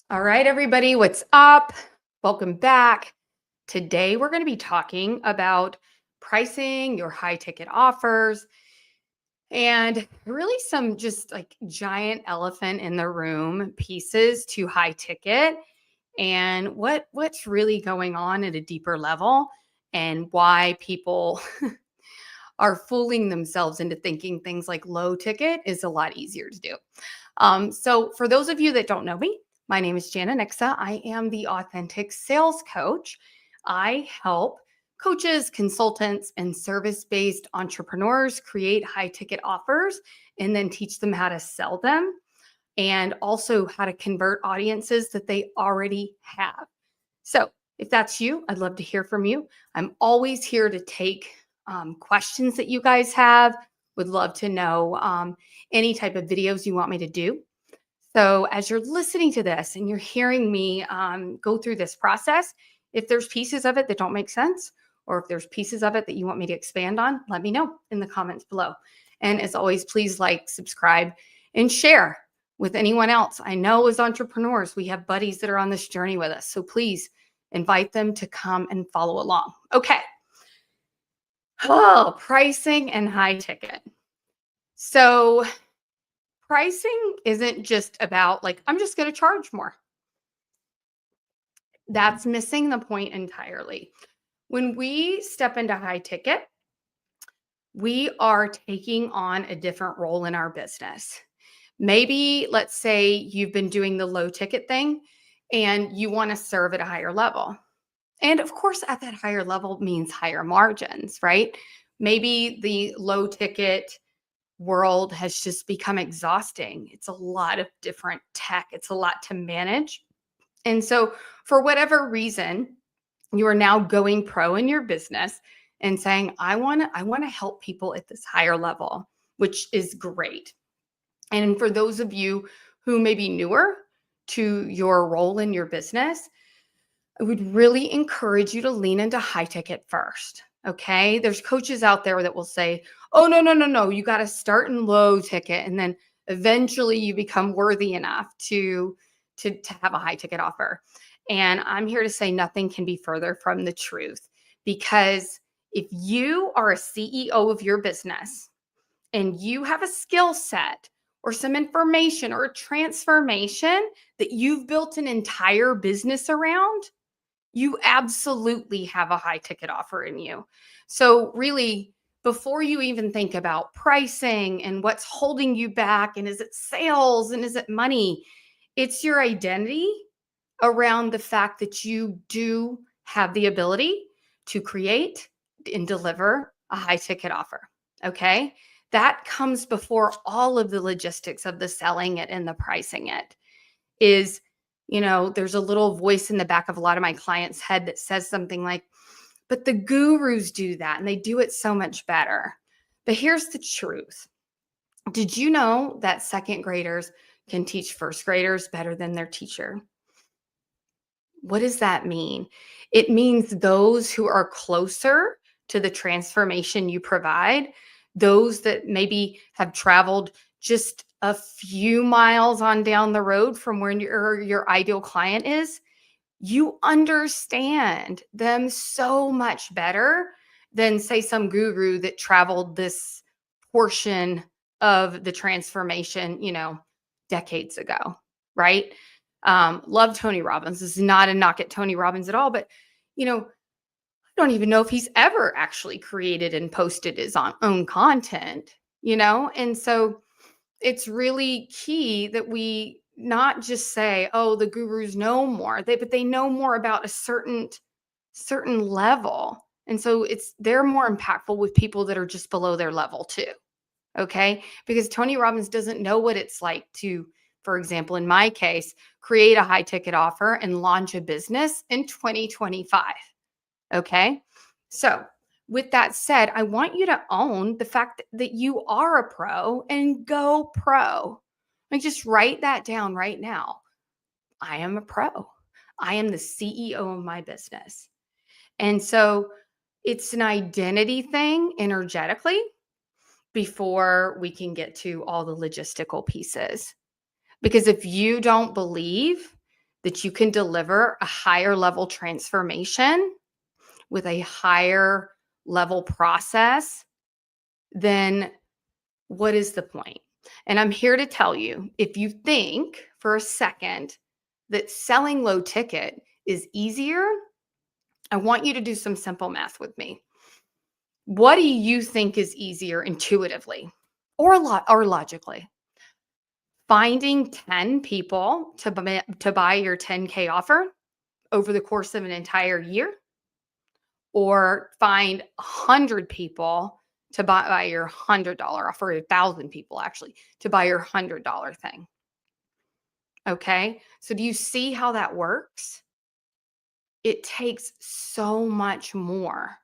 All right, everybody, what's up? Welcome back. Today, we're going to be talking about pricing your high ticket offers and really some just like giant elephant in the room pieces to high ticket and what's really going on at a deeper level and why people are fooling themselves into thinking things like low ticket is a lot easier to do. So, for those of you that don't know me, my name is Jana Nixa. I am the Authentic Sales Coach. I help coaches, consultants, and service based entrepreneurs create high ticket offers and then teach them how to sell them and also how to convert audiences that they already have. So, if that's you, I'd love to hear from you. I'm always here to take questions that you guys have. Would love to know any type of videos you want me to do. So, as you're listening to this and you're hearing me go through this process, if there's pieces of it that don't make sense, or if there's pieces of it that you want me to expand on, let me know in the comments below. And as always, please like, subscribe, and share with anyone else. I know as entrepreneurs, we have buddies that are on this journey with us. So please invite them to come and follow along. Okay. Oh, pricing and high ticket. So, pricing isn't just about like, I'm just going to charge more. That's missing the point entirely. When we step into high ticket, we are taking on a different role in our business. Maybe let's say you've been doing the low ticket thing and you want to serve at a higher level. And of course, at that higher level means higher margins, right? Maybe the low ticket world has just become exhausting. It's a lot of different tech, it's a lot to manage. And so, for whatever reason, you are now going pro in your business and saying, I want to help people at this higher level, which is great. And for those of you who may be newer to your role in your business, I would really encourage you to lean into high ticket first. Okay. There's coaches out there that will say, oh, no, no, no, no. You got to start in low ticket. And then eventually you become worthy enough to have a high ticket offer. And I'm here to say nothing can be further from the truth because if you are a CEO of your business and you have a skill set or some information or a transformation that you've built an entire business around, you absolutely have a high ticket offer in you. So, really, before you even think about pricing and what's holding you back, and is it sales and is it money, it's your identity around the fact that you do have the ability to create and deliver a high ticket offer. Okay. That comes before all of the logistics of the selling it and the pricing it is, there's a little voice in the back of a lot of my clients' head that says something like, but the gurus do that and they do it so much better. But here's the truth. Did you know that second graders can teach first graders better than their teacher? What does that mean? It means those who are closer to the transformation you provide, those that maybe have traveled just a few miles on down the road from where your ideal client is, you understand them so much better than, say, some guru that traveled this portion of the transformation, decades ago, right? Love Tony Robbins. This is not a knock at Tony Robbins at all, but I don't even know if he's ever actually created and posted his own content, And so it's really key that we not just say, oh, the gurus know more, but they know more about a certain level. And so they're more impactful with people that are just below their level too. Okay. Because Tony Robbins doesn't know what it's like to, for example, in my case, create a high ticket offer and launch a business in 2025. Okay. So, with that said, I want you to own the fact that you are a pro and go pro. Like, just write that down right now. I am a pro. I am the CEO of my business. And so, it's an identity thing energetically before we can get to all the logistical pieces. Because if you don't believe that you can deliver a higher level transformation with a higher level process, then what is the point? And I'm here to tell you, if you think for a second that selling low ticket is easier, I want you to do some simple math with me. What do you think is easier intuitively or logically? Finding 10 people to buy your 10K offer over the course of an entire year, or find 100 people to buy your $100 offer, 1,000 people actually to buy your $100 thing. Okay. So do you see how that works? It takes so much more,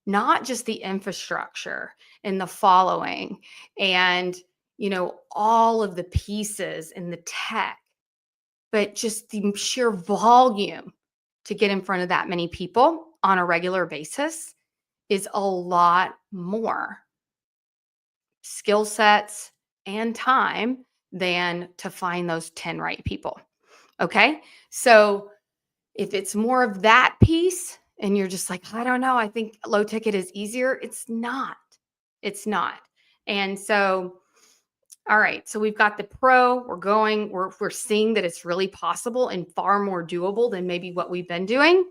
not just the infrastructure and the following and, all of the pieces and the tech, but just the sheer volume to get in front of that many people on a regular basis is a lot more skill sets and time than to find those 10 right people. Okay. So if it's more of that piece and you're just like, I don't know, I think low ticket is easier. It's not. It's not. And so, all right. So we've got the pro. We're seeing that it's really possible and far more doable than maybe what we've been doing.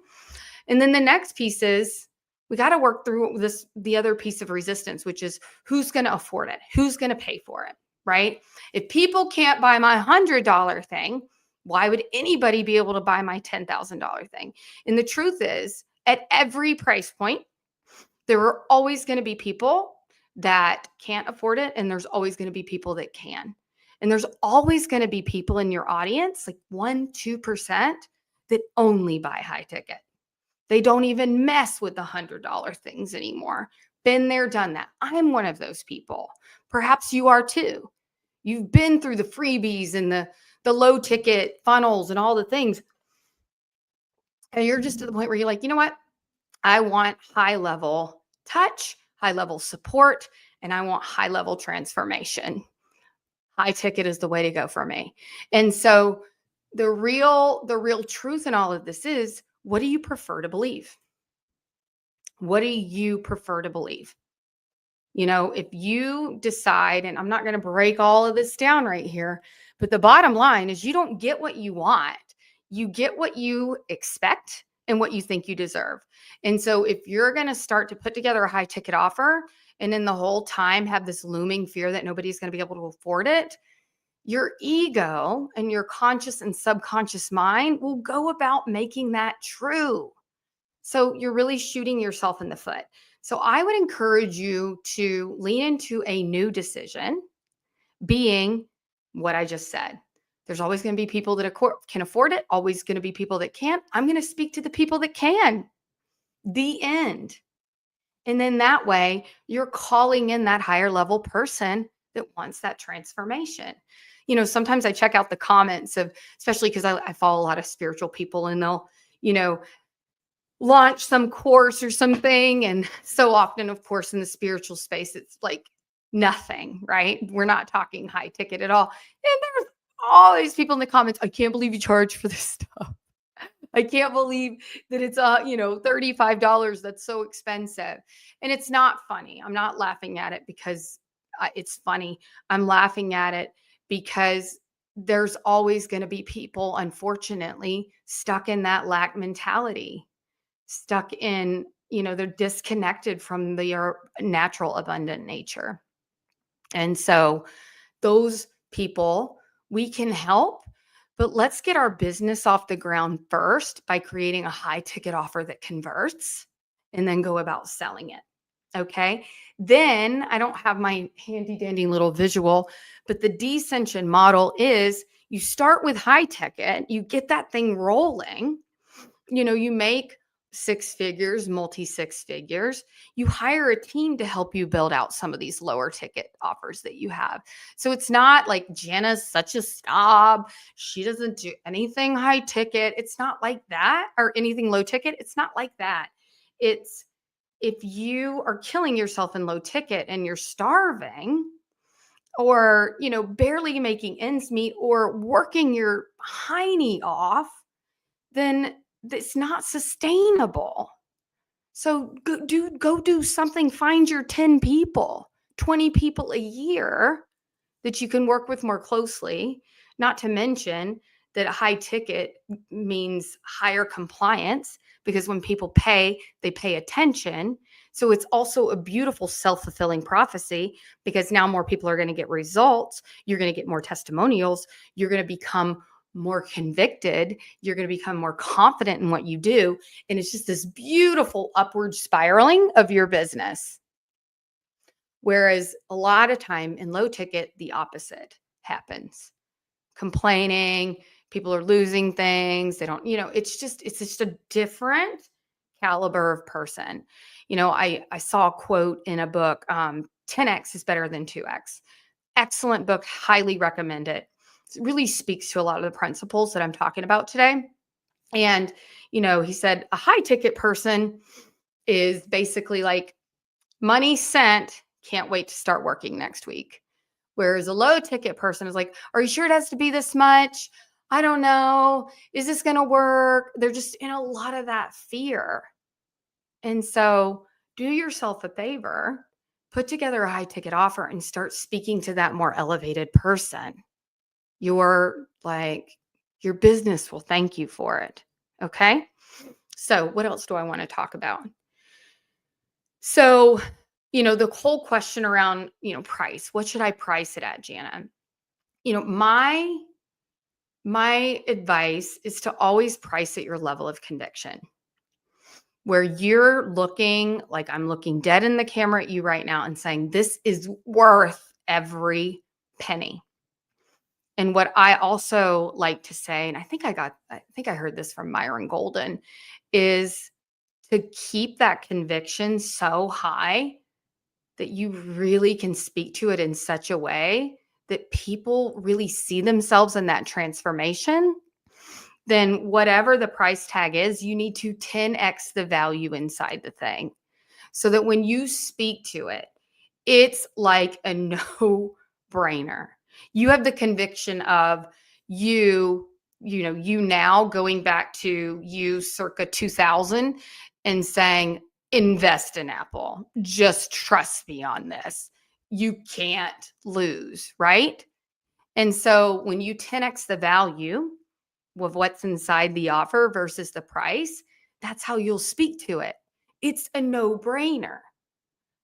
And then the next piece is we got to work through the other piece of resistance, which is who's going to afford it? Who's going to pay for it? Right? If people can't buy my $100 thing, why would anybody be able to buy my $10,000 thing? And the truth is, at every price point, there are always going to be people that can't afford it, and there's always going to be people that can. And there's always going to be people in your audience, like 1-2%, that only buy high ticket. They don't even mess with the $100 things anymore. Been there, done that. I'm one of those people. Perhaps you are too. You've been through the freebies and the low ticket funnels and all the things. And you're just to the point where you're like, you know what? I want high level touch, high level support, and I want high level transformation. High ticket is the way to go for me. And so the real truth in all of this is, what do you prefer to believe? What do you prefer to believe? If you decide, and I'm not going to break all of this down right here, but the bottom line is you don't get what you want. You get what you expect and what you think you deserve. And so if you're going to start to put together a high ticket offer and then the whole time have this looming fear that nobody's going to be able to afford it, your ego and your conscious and subconscious mind will go about making that true. So you're really shooting yourself in the foot. So I would encourage you to lean into a new decision, being what I just said. There's always going to be people that can afford it, always going to be people that can't. I'm going to speak to the people that can. The end. And then that way, you're calling in that higher level person that wants that transformation. Sometimes I check out the comments of, especially because I follow a lot of spiritual people, and they'll, launch some course or something. And so often, of course, in the spiritual space, it's like nothing, right? We're not talking high ticket at all. And there's all these people in the comments, I can't believe you charge for this stuff. I can't believe that it's $35. That's so expensive. And it's not funny. I'm not laughing at it because it's funny. I'm laughing at it because there's always going to be people, unfortunately, stuck in that lack mentality, stuck in, they're disconnected from their natural abundant nature. And so those people we can help, but let's get our business off the ground first by creating a high ticket offer that converts, and then go about selling it. Okay. Then I don't have my handy dandy little visual, but the descension model is you start with high ticket, you get that thing rolling, you make 6 figures, multi 6 figures. You hire a team to help you build out some of these lower ticket offers that you have. So it's not like Jana's such a snob. She doesn't do anything high ticket. It's not like that, or anything low ticket. It's not like that. It's, if you are killing yourself in low ticket and you're starving, or, barely making ends meet, or working your hiney off then it's not sustainable. So go do something. Find your 10 people, 20 people a year that you can work with more closely. Not to mention that a high ticket means higher compliance, because when people pay, they pay attention. So it's also a beautiful self-fulfilling prophecy, because now more people are going to get results. You're going to get more testimonials. You're going to become more convicted. You're going to become more confident in what you do. And it's just this beautiful upward spiraling of your business. Whereas a lot of time in low ticket, the opposite happens. Complaining, people are losing things. They don't, it's just a different caliber of person. I saw a quote in a book, 10x is better than 2x. Excellent book, highly recommend it. It really speaks to a lot of the principles that I'm talking about today. And, he said a high ticket person is basically like money sent, can't wait to start working next week. Whereas a low ticket person is like, are you sure it has to be this much? I don't know. Is this going to work? They're just in a lot of that fear. And so do yourself a favor, put together a high ticket offer and start speaking to that more elevated person. Your business will thank you for it. Okay. So what else do I want to talk about? So, the whole question around, price, what should I price it at, Jana? My advice is to always price at your level of conviction, where you're looking like I'm looking dead in the camera at you right now and saying, this is worth every penny. And what I also like to say, and I think I heard this from Myron Golden, is to keep that conviction so high that you really can speak to it in such a way that people really see themselves in that transformation. Then whatever the price tag is, you need to 10x the value inside the thing, so that when you speak to it, it's like a no brainer. You have the conviction of you now going back to you circa 2000 and saying, invest in Apple. Just trust me on this. You can't lose, right? And so when you 10x the value of what's inside the offer versus the price, that's how you'll speak to it. It's a no brainer.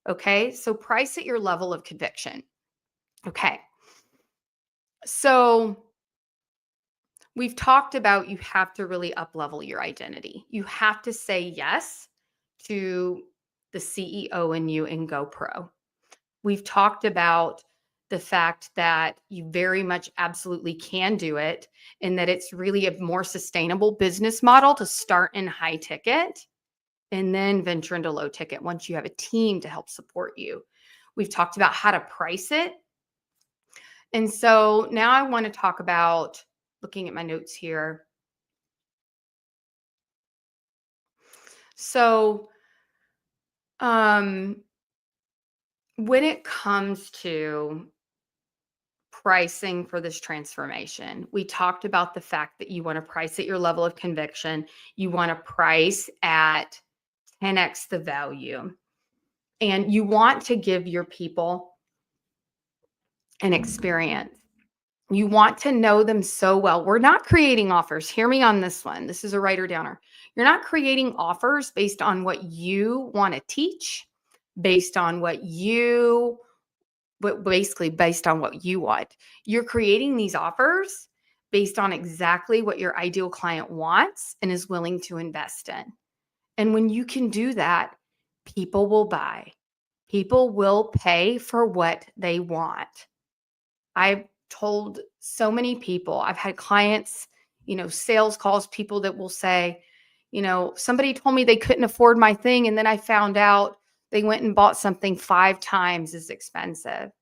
Okay. So price at your level of conviction. Okay. So we've talked about you have to really up level your identity. You have to say yes to the CEO in you and go pro. We've talked about the fact that you very much absolutely can do it, and that it's really a more sustainable business model to start in high ticket and then venture into low ticket once you have a team to help support you. We've talked about how to price it. And so now I want to talk about, looking at my notes here. So when it comes to pricing for this transformation, we talked about the fact that you want to price at your level of conviction. You want to price at 10x the value. And you want to give your people an experience. You want to know them so well. We're not creating offers. Hear me on this one. This is a writer downer. You're not creating offers based on what you want to teach, based on but basically based on what you want. You're creating these offers based on exactly what your ideal client wants and is willing to invest in. And when you can do that, people will buy. People will pay for what they want. I've told so many people, I've had clients, sales calls, people that will say, somebody told me they couldn't afford my thing. And then I found out they went and bought something 5 times as expensive.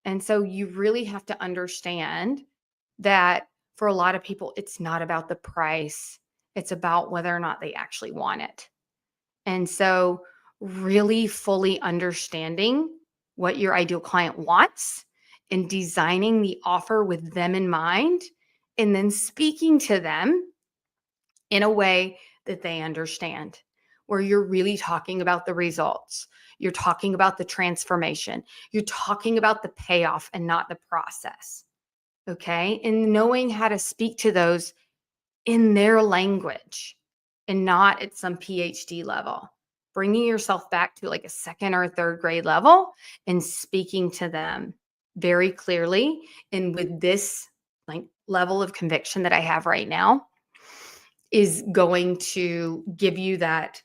And so you really have to understand that for a lot of people, it's not about the price. It's about whether or not they actually want it. And so really fully understanding what your ideal client wants and designing the offer with them in mind, and then speaking to them in a way that they understand, where you're really talking about the results. You're talking about the transformation. You're talking about the payoff and not the process. Okay. And knowing how to speak to those in their language and not at some PhD level. Bringing yourself back to like a second or third grade level and speaking to them very clearly and with this like level of conviction that I have right now is going to give you that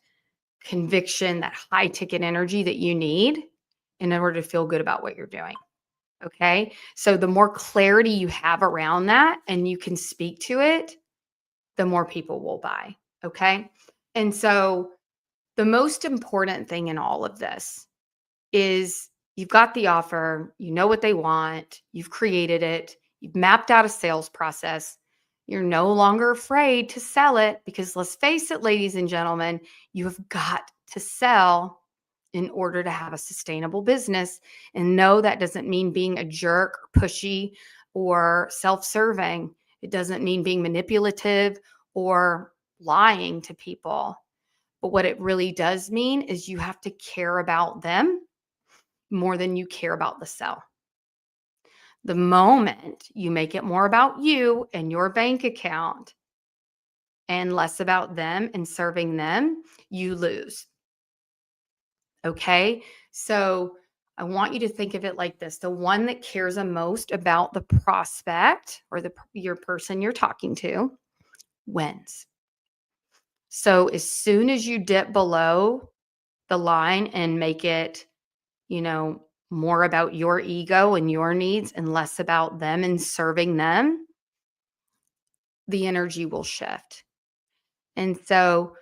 conviction, that high ticket energy that you need in order to feel good about what you're doing. Okay. So the more clarity you have around that and you can speak to it, the more people will buy. Okay. And so the most important thing in all of this is you've got the offer, you know what they want, you've created it, you've mapped out a sales process. You're no longer afraid to sell it because let's face it, ladies and gentlemen, you have got to sell in order to have a sustainable business. And no, that doesn't mean being a jerk, or pushy, or self serving. It doesn't mean being manipulative or lying to people. But what it really does mean is you have to care about them more than you care about the sell. The moment you make it more about you and your bank account and less about them and serving them, you lose. Okay. So I want you to think of it like this. The one that cares the most about the prospect or your person you're talking to wins. So as soon as you dip below the line and make it, more about your ego and your needs and less about them and serving them, the energy will shift. And so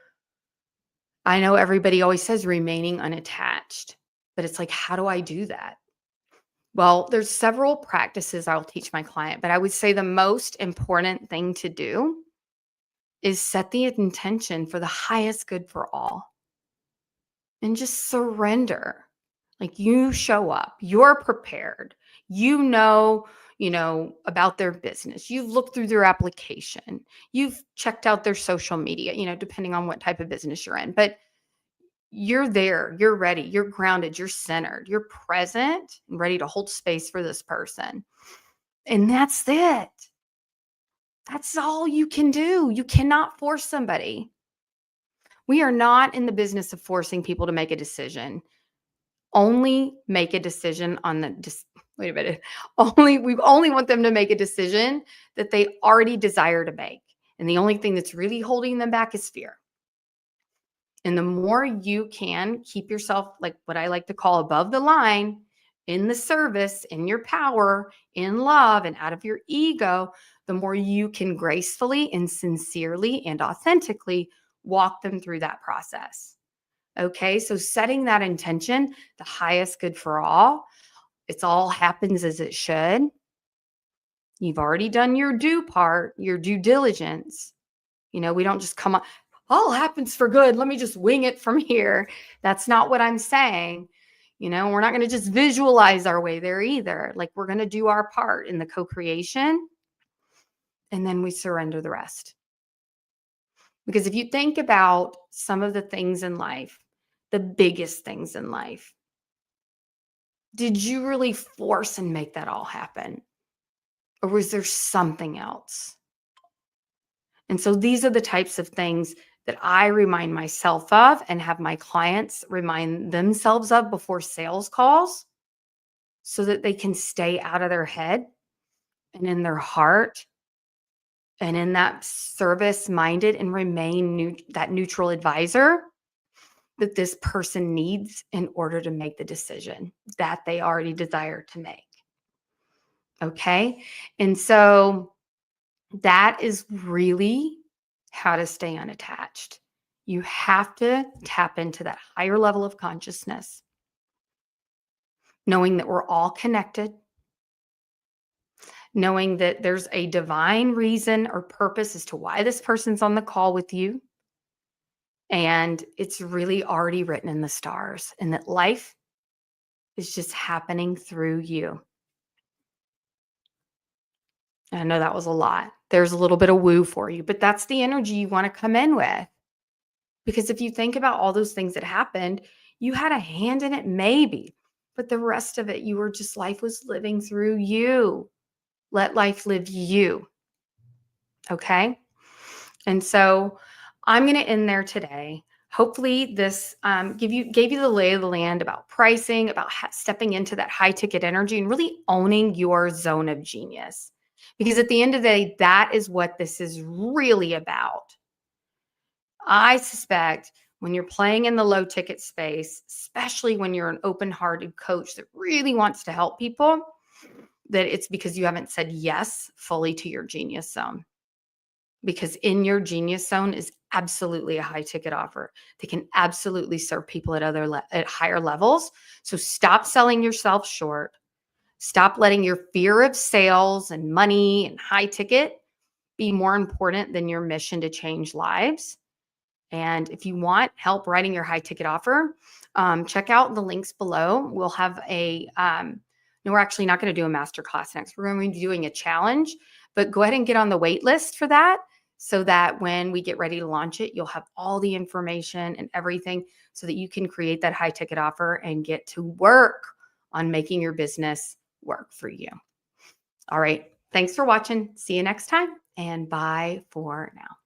I know everybody always says remaining unattached, but it's like, how do I do that? Well, there's several practices I'll teach my client, but I would say the most important thing to do is set the intention for the highest good for all and just surrender. Like you show up, you're prepared, about their business. You've looked through their application. You've checked out their social media, depending on what type of business you're in. But you're there, you're ready, you're grounded, you're centered, you're present and ready to hold space for this person. And that's it. That's all you can do. You cannot force somebody. We are not in the business of forcing people to make a decision. Only make a decision on wait a minute. We only want them to make a decision that they already desire to make. And the only thing that's really holding them back is fear. And the more you can keep yourself, like what I like to call above the line, in the service, in your power, in love, and out of your ego, the more you can gracefully and sincerely and authentically walk them through that process. Okay, so setting that intention, the highest good for all, it's all happens as it should. You've already done your due part, your due diligence. We don't just come up, all happens for good. Let me just wing it from here. That's not what I'm saying. We're not going to just visualize our way there either. Like we're going to do our part in the co-creation and then we surrender the rest. Because if you think about some of the things in life, the biggest things in life, did you really force and make that all happen? Or was there something else? And so these are the types of things that I remind myself of and have my clients remind themselves of before sales calls so that they can stay out of their head and in their heart and in that service minded and remain that neutral advisor that this person needs in order to make the decision that they already desire to make. Okay. And so that is really how to stay unattached. You have to tap into that higher level of consciousness, knowing that we're all connected, knowing that there's a divine reason or purpose as to why this person's on the call with you. And it's really already written in the stars, and that life is just happening through you. I know that was a lot. There's a little bit of woo for you, but that's the energy you want to come in with. Because if you think about all those things that happened, you had a hand in it, maybe, but the rest of it, you were just, life was living through you. Let life live you. Okay. And so I'm going to end there today. Hopefully, this gave you the lay of the land about pricing, about stepping into that high ticket energy and really owning your zone of genius. Because at the end of the day, that is what this is really about. I suspect when you're playing in the low ticket space, especially when you're an open hearted coach that really wants to help people, that it's because you haven't said yes fully to your genius zone. Because in your genius zone is absolutely a high ticket offer. They can absolutely serve people at at higher levels. So stop selling yourself short. Stop letting your fear of sales and money and high ticket be more important than your mission to change lives. And if you want help writing your high ticket offer, check out the links below. We'll have no, we're actually not going to do a masterclass next. We're going to be doing a challenge, but go ahead and get on the wait list for that so that when we get ready to launch it, you'll have all the information and everything so that you can create that high ticket offer and get to work on making your business work for you. All right. Thanks for watching. See you next time, and bye for now.